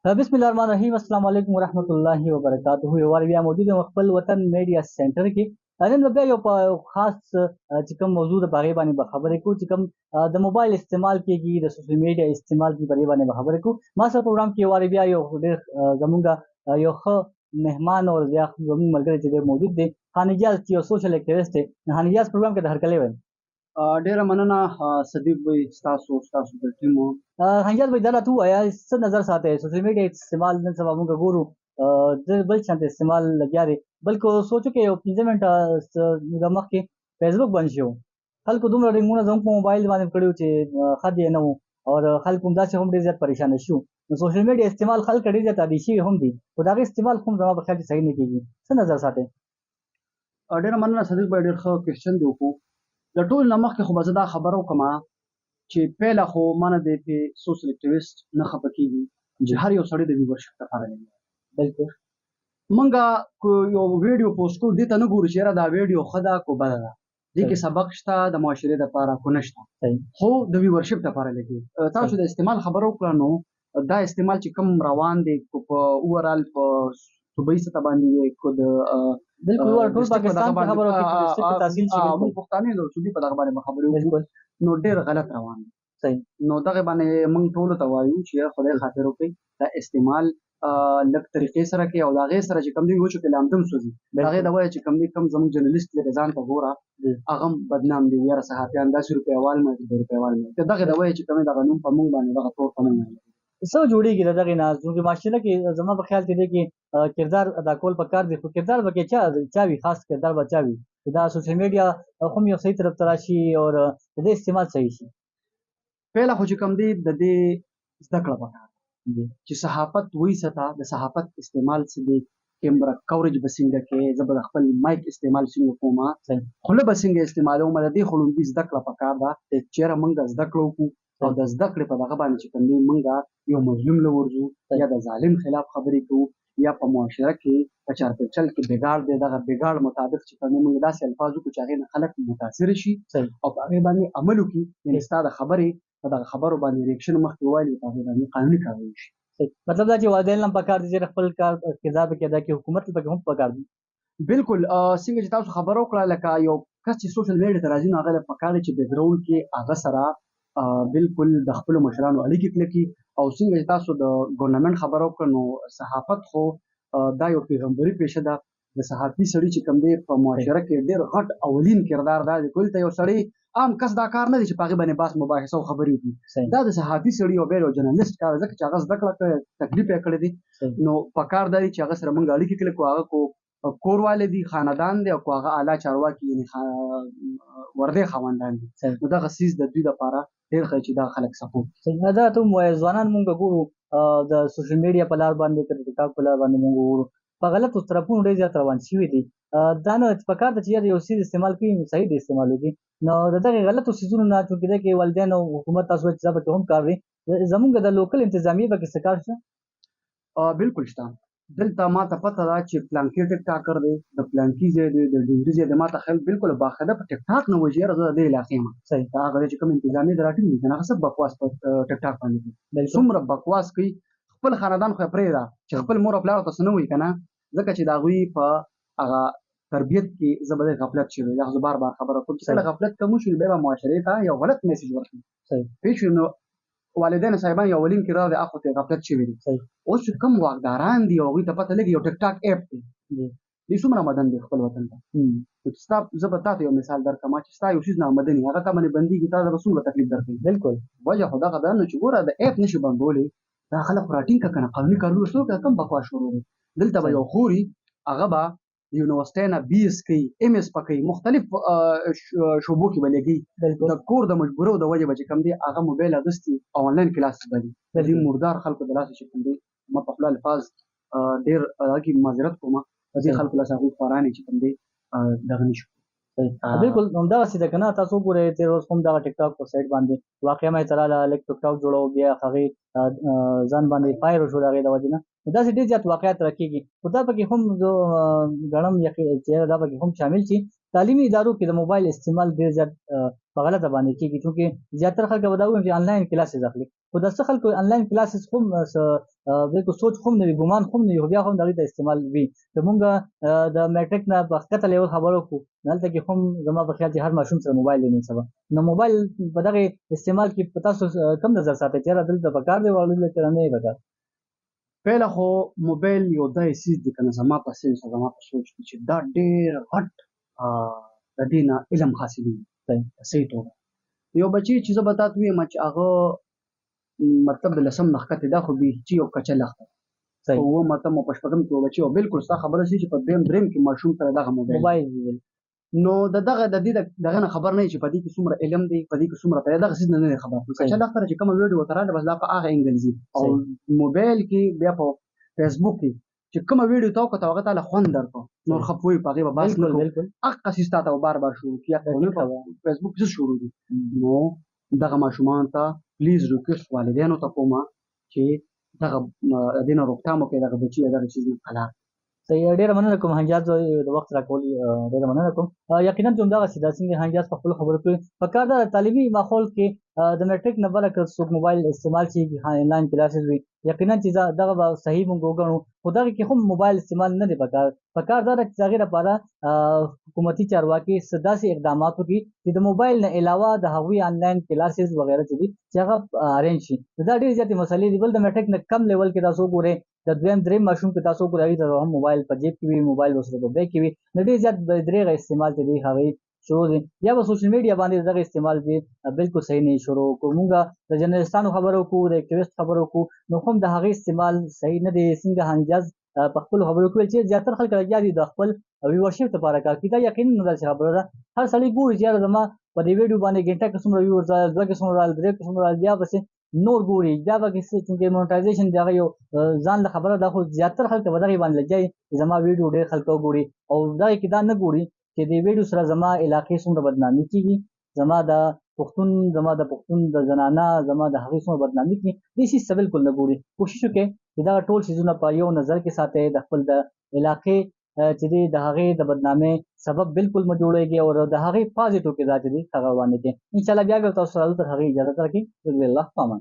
بسم الله الرحمن الرحیم. السلام علیکم ورحمۃ اللہ وبرکاتہ. یو بیا موجود یم خپل وطن میډیا سنټر کې. نن بیا یو خاص چې کوم موضوع د هغې باندې به خبرې کوو، چې کوم د موبایل استعمال کېږي، د سوشل میډیا استعمال کېږي، په دې باندې به خبرې کوو. ما سره پروګرام کې یو بیا یو ډېر زمونږ یو ښه مهمان او یا زموږ ملګری چې دی موجود دی، خانجاز چې یو سوشل اکټیویسټ دی. خانجاز پروګرام کې د هرکلی وایم. ډیره مننه صدیق بھائی، ستاسو د ټیمو. خانجاز بھائی دا راته ووایه څه نظر ساتئ سوشل میډیا استعمال نن سبا موږ ګورو د بل شانته استعمال لګیا دی، بلکې سوچو کې یو 15 منټه د مخکې فیسبوک بند شو. خلکو دومره رنګونه زموږ په موبایل باندې کړي وو چې ښه دی نه وو، او خلکو همداسې هم ډېر زیات پریشانه شو. نو سوشل میډیا استعمال خلک ډېر زیات عادي شوي هم دي، خو د هغې استعمال خو هم زما په خیال کې صحیح نه کېږي. څه نظر ساتئ؟ ډیره مننه صدیق بھائی، ډېر ښه کوېسچن دی وکړو. د ټول نه مخکې خو به زه دا خبره وکړم چې پیله خو ما نه دی پې سوشل اکټیویسټ نه خفه کېږي چې هر یو سړی د ویورشپ لپاره لګي. بلکل موږ که یو ویډیو پوسټ کوو دې ته نه ګورو چې یاره دا ویډیو ښه ده که بده ده، دې کې سبق شته د معاشرې دپاره که نشته، خو د ویورشپ دپاره لګي. تاسو د استعمال خبره وکړه، نو دا استعمال چې کوم روان دی که په اوورال په صوبایي سطح باندې وي که د بلکل ټول پاکستان په خبرو کې ډسټرکټ کې تحصیل شي. موږ پښتانه د صوبې په دغه باندې به خبرې وکړو، نو ډېر غلط روان دی. صحیح. نو دغه باندې موږ ټولو ته وایو چې خدای خاطر وکړئ، دا استعمال لږ طریقې سره کوي، او د هغې سره چې کوم دی وچو کې لامدم سوځي، د هغې د وجه چې کوم دی کوم زموږ جرنلیست دی ځان ته ګوره هغه هم بدنام دی، یاره صحافیان داسې روپیوال مه دي، روپیوال مه د دغې د وجې چې کوم دی دغه نوم په موږ باندې دغه تور په موږ څه جوړېږي د دغې نه. زموږ معاشره کې زما په خیال کې دی کې کردار ادا کول پکار دي، خو کردار به کې چا وي، خاص کردار به چا وي چې دا سوشل میډیا خو هم یو صحیح طرف ته راشي او د دې استعمال صحیح شي. پیله خو چې کوم دی د دې زده کړه پکار ده چې صحافت وایسته، د صحافت استعمال څه دی، کیمره کورج به څنګه کوې، زه به د خپل مایک استعمال څنګه کوم، خوله به څنګه استعمالوم، د دې خو لومړي زده کړه پکار ده چې چېرې موږ زده کړه وکړو او د زده کړې په دغه باندې چې کوم دی موږ یو مظلوم له ورځو، یا د ظالم خلاف خبرې کوو، یا په معاشره کې په چارپیچل کې بګاړ دی، دغه بګاړ مطابق چې کوم دی موږ داسې الفاظ وکړو چې هغې نه خلک متاثره شي او په هغې باندې عمل وکړي، یعنې ستا د خبرې په دغه خبرو باندې ریاکشن مخکې ووایي، په هغې باندې قانوني کاروايي شي. مطلب دا چې والدین هم پکار دي چې خپل کار کردار پکې ادا کړي، حکومت پکې هم پکار دي. بالکل څنګه چې تاسو خبره وکړه، لکه یو کس چې سوشل میډیا ته راځي نو هغه له پکار دی چې بیکګراونډ کې هغه سره بالکل د خپلو مشرانو اړیکې کلکي، او څنګه چې تاسو د ګورنمنټ خبره وکړه، نو صحافت خو دا یو پیغمبري پیشه ده. د صحافي سړي چې کوم دی په معاشره کې ډېر غټ اولین کردار دا دی. دلته یو سړی عام کس دا کار نه دی چې په هغې باندې بحث مباحثه او خبرې وکړي، دا د صحافي سړي او بیا یو جرنالست کار دی، ځکه چې هغه زده کړه کړې، تکلیف یې کړی دی، نو پکار دا دی چې هغه سره موږ اړیکې کلک کړو، هغه کو کوروالی دي، خاندان دی، او که هغه اعلی چارواکي یعنې وردی خاوندان دي، نو دغه څیز د دوی لپاره ډېر ښه چې دغه خلک سپورټ. دا ته ووایه ځوانان موږ ګورو د سوشل میډیا په لار باندې که د ټیک ټاک په لار باندې موږ ګورو په غلطو طرفونو ډېر زیات روان شوي دي. دا نه پکار ده چې یار یو څیز استعمال کوي نو صحیح دی استعمال وکړي. نو د دغې غلطو څیزونو نه چونکې دی کې والدین او حکومت تاسو وایي چې دا پکې هم کار دی، زمونږ د لوکل انتظامیې پکې څه کار شته؟ بالکل شته. دلته ما ته پته ده چې پلانکي ټیک ټاکر دی، د پلانکي ځای دی، د ډنګري ځای دی، ما ته خیال بالکل باقاعده په ټیک ټاک نه وایي چې یاره زه د دې علاقې یم. صحیح. دا هغه دی چې کوم انتظامیې د راټینګ دي که نه، هغه څه بکواس په ټیک ټاک باندې کوي، څومره بکواس کوي. خپل خاندان خو یې پرېږده چې خپل مور او پلار ته څه نه وایي که نه، ځکه چې د هغوی په هغه تربیت کې زه به غفلت شوی، دا خو زه بار بار خبره کوم چې کله غفلت کم وشي نو بیا به معاشرې ته یو غلط میسج ورکړي. پوه شوې؟ نو والدین صاحبان یو اولین کردار دی، هغه ته غفلت شوی دی. اوس چې کوم واکداران دي او هغوی ته پته لګي یو ټیک ټاک ایپ دی، دوی څومره آمدن دی خپل وطن ته. ستا زه به تا ته یو مثال درکړم چې ستا یو څیز نه آمدني هغه تا باندې بندېږي، تا به څومره تکلیف درکوي. بالکل وجه خو دغه ده نو چې ګوره د ایپ نشي بندولی، دا خلک خو راټینګ کړه که نه، قانوني کارونه څوک کوم بکواس شروع دی. دلته به یو خوري هغه به د یونیورسټۍ نه بي ایس کوي، ایم ایس به کوي، مختلف شعبو کې به لګي، د کور د مجبورو د وجې به چې کوم دی هغه موبایل اخیستي او آنلاین کلاس به دي. د دې مردار خلکو د لاسه چې کوم دی، ما په خپل الفاظ ډېر هغه کې معذرت کوم، د دې خلکو لاسه هغوی خوارانې چې کوم دی دغه نه شو. بالکل همدغسې ده که نه. تاسو وګورئ تېر ورځ هم دغه ټیک ټاک په سایټ باندې واقعه مې ته راغله، لږ ټیک ټاک جوړو، بیا هغې ځان باندې فایر وشو د هغې د وجې نه. نو داسې ډېر زیات واقعات راکېږي، خو دا پکې هم زه ګڼم چې دا پکې هم شامل شي تعلیمي ادارو کې د موبایل استعمال ډېر زیات په غلطه باندې کېږي، چونکې زیاتره خلک به دا ووایم چې آنلاین کلاسز اخلي، خو د څه خلکو آنلاین کلاسز هم بالکل سوچ هم نه وي، ګمان هم نه وي، خو بیا هم د هغوی ته استعمال وي. که مونږ د میټرک نه په ښکته لیول خبره وکړو، هلته کې هم زما په خیال چې هر ماشوم سره موبایل دی نن سبا. نو موبایل په دغې استعمال کې په تاسو کم نظر ساتئ چې یاره دلته پکار دی او دلته که نه یې پکار؟ پیله خو موبایل یو داسې څیز دی که نه زما په سنس او زما په سوچ کې چې دا ډېر غټ د دې نه علم حاصلېږي په صحیح توګه. یو بچی چې زه به تا ته ووایم چې هغه مطلب د لسم نه ښکته دا خو بیخي یو کچه لښته په اووم اتم او په شپږم کې یو بچي او بالکل ستا خبره شي چې په دویم درېیم کې ماشوم سره دغه موبایل نو د دې دغه نه خبر نه وي چې په دې کې څومره علم دی، په دې کې څومره په دغه څیز نه دی خبر. کچه لښته چې کومه ویډیو ورته راغله بس دا په هغه انګل ځي او موبایل کې بیا په فیسبوک کې چې کومه ویډیو ته وکړه هغه تاله خوند درکړه نور ښه پوهېږي په هغې به بحث نه کوو، هغه څیز تا ته به بار بار شروع کړي په فیسبوک څه شروع دي. نو دغه ماشومانو ته پلیز ریکویسټ والدینو ته کومه چې دغه د دې نه روکتام وکړي دغه بچي دغه چیز نه خلاف. صحیح، ډېره مننه کوم هنجاز د وخت راکول ډېره مننه کوم. یقینا چې همدغسې دا څنګه هنجاز په خپلو خبرو کې پکار ده د تعلیمي ماحول کې د میټرک نه بله که څوک موبایل استعمال شي آنلاین کلاسز وي، یقینا چې دغه به صحیح مونږ وګڼو، خو دغه کې هم موبایل استعمال نه دی پکار. پکار دا ده چې د هغې لپاره حکومتي چارواکي څه داسې اقدامات وکړي چې د موبایل نه علاوه د هغوی آنلاین کلاسز وغیره چې دي چې هغه ارینج شي. دا ډېرې زیاتې مسلې دي. بل د میټرک نه کم لیول کې تاسو وګورئ د دویم درېیم ماشوم کې تاسو وګورئ هغوی ته هم موبایل په جیب کې وي، موبایل ورسره په بیګ کې وي، نو ډېر زیات د دریغه استعمال چې دی هغې شروع دی. یا به سوشل میډیا باندې د دغه استعمال دی بالکل صحیح نه شروع کړو. مونږ د جرنلستانو خبره وکړو، د اکټیویسټ خبره وکړو، نو هم د هغې استعمال صحیح نه دی. څنګه هنجاز په خپلو خبرو کې ویل چې زیاتره خلک لګیا دي د خپل ویورشپ دپاره کار کوي. دا یقینا نه داسې خبره ده. هر سړی ګوري چې یاره زما په دې ویډیو باندې ګنټه کې څومره ویورز راغلل، 2 کې څومره راغلل، 3 کې څومره راغلل، بیا پسې نور ګوري. دا به کې چونکې مونټایزیشن د هغه یو ځان له خبره ده، خو زیاتره خلک په دغې باندې لګیا دي چې زما ویډیو ډېر خلک وګوري او دغې کې دا نه ګوري چې دې ویډیو سره زما علاقې څومره بدنامي کېږي، زما د پښتون د زنانه زما د هغې څومره بدنامي کېږي. دې څیز ته بالکل نه ګوري. کوشش وکړئ چې دغه ټول څیزونه په یو نظر کې ساتئ، د خپل د علاقې چې دی د هغې د بدنامۍ سبب بالکل مه جوړېږئ او د هغې پازیټیو کردار چې دی هغه وړاندې کړئ. انشاءالله بیا به تاسو سره راځو، تر هغې اجازه راکړئ. الله په امان.